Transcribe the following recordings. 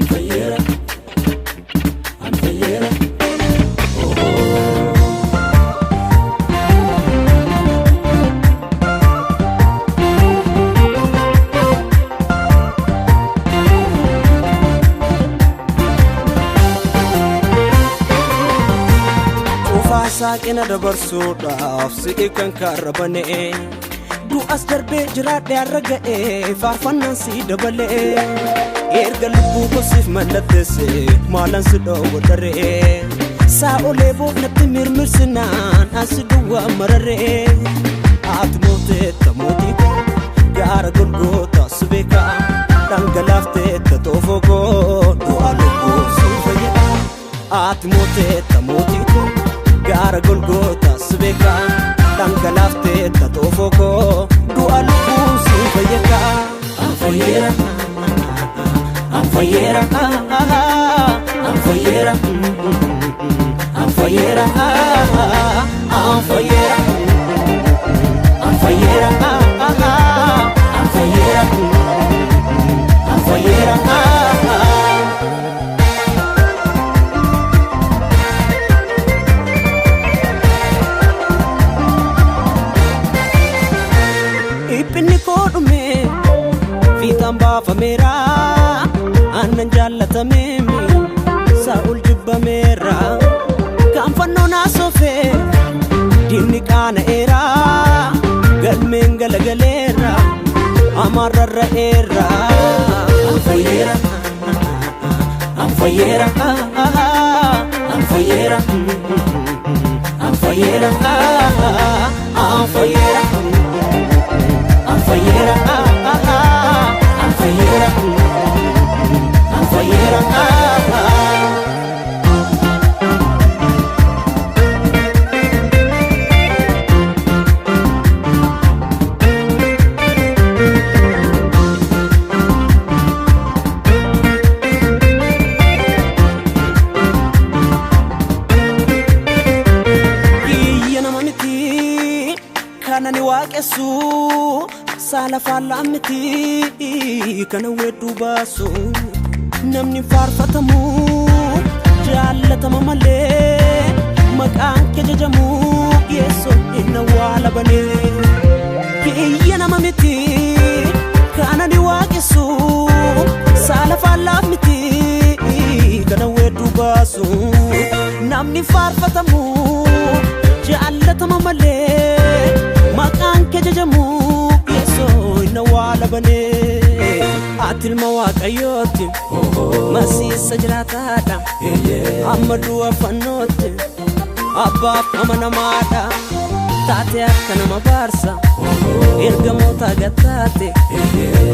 fayyeera, fayyeera. Saaqina dabarsuudhaaf si'i kan karrabane du'as darbee jiraadhe arraga'e faarfannaan si dabalee erga lubbuu kosiif mallatteesse maalan si dhoowwa daree saa olee boofnatti mirmirsinaan ansi duwwaa mararee ati mooteetta mootii koo gaara golgoota si beekaa dhangalaafteetta xoofoo koo du'a lubbuu si fayyada ati mooteetta mootii koo gaara golgoota si beekaa dhangalaafteetta xoofoo koo du'a lubbuu si fayyada Fayyeera, fayyeera, fayyeera, fayyeera, fayyeera, fayyeera, fayyeera, fayyeera. Ipinni koo dhume fiixaan baafameera aannan jaallatameemi sa'ul jibbameera kan fannoo naasofee diinni qaana'eera galmeen galagaleera amaarrarra'eera Fayyeera, fayyeera, fayyeera, fayyeera, fayyeera. Fayyeera, fayyeera, fayyeera. Kiyya nama miti kana ni waaqessu saala faallaa miti kana weedduu baasu namni faarfatamu jaallatama malee maqaan kee jajamu yeessoon inni awwaala banee kiyya nama miti kana ni waaqessu saala faallaa miti kana weedduu baasu namni faarfatamu jaallatama malee maqaan kee jajamu na wala bane atil mawaqayooti masisa jiraataadha amadu afanooti abbaaf amanamaadha taate akka nama baarsa ergamoota gattaate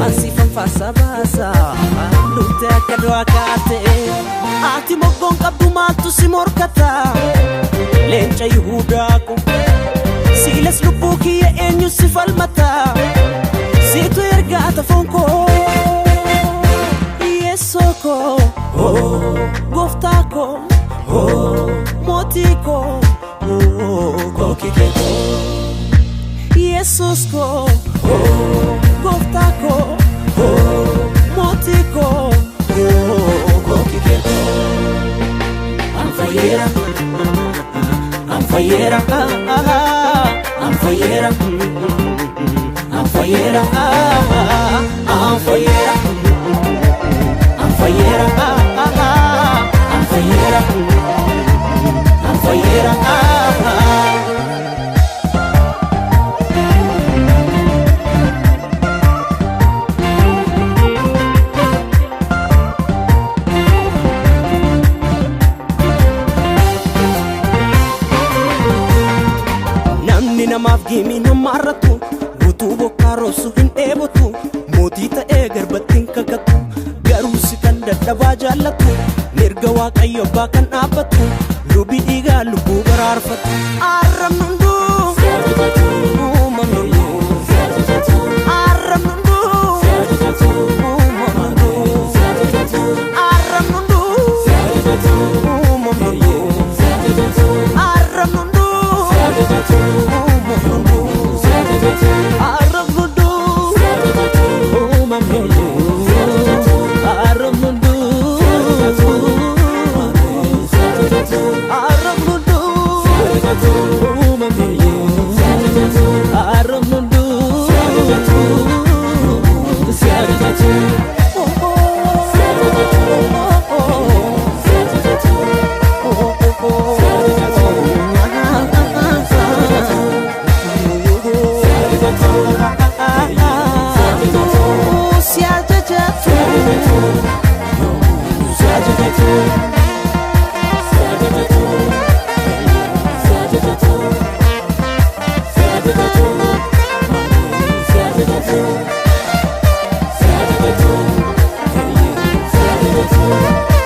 ansiifan faarsa baasa lubte akka du'aa kaate ati moggoon qabdu maaltu si morkata leenca yihuudaako siilas lubbuu kiyya eenyu si falmata situ ergaata fonko yeesoko goftako motiko Kokikeko, yesusko goftako motiko kokikeko. Fayyeera, fayyeera, fayyeera, fayyeera, fayyeera, fayyeera, fayyeera, fayyeera. namni namaaf gimi namarratu guutuu bokkaa roobsu hin dheebotu mootii ta'ee garbattiin kakatu garuu si kan dadhabaa jaallatu mirga waaqayyo abbaa kan dhaabbatu lubii dhiigaa lubbuu baraarfatu arrabnunduu uumamnunduu arrabnunduu uumamnunduu arrabnunduu uumamnunduu arrabnunduu Arab mundu Thank you.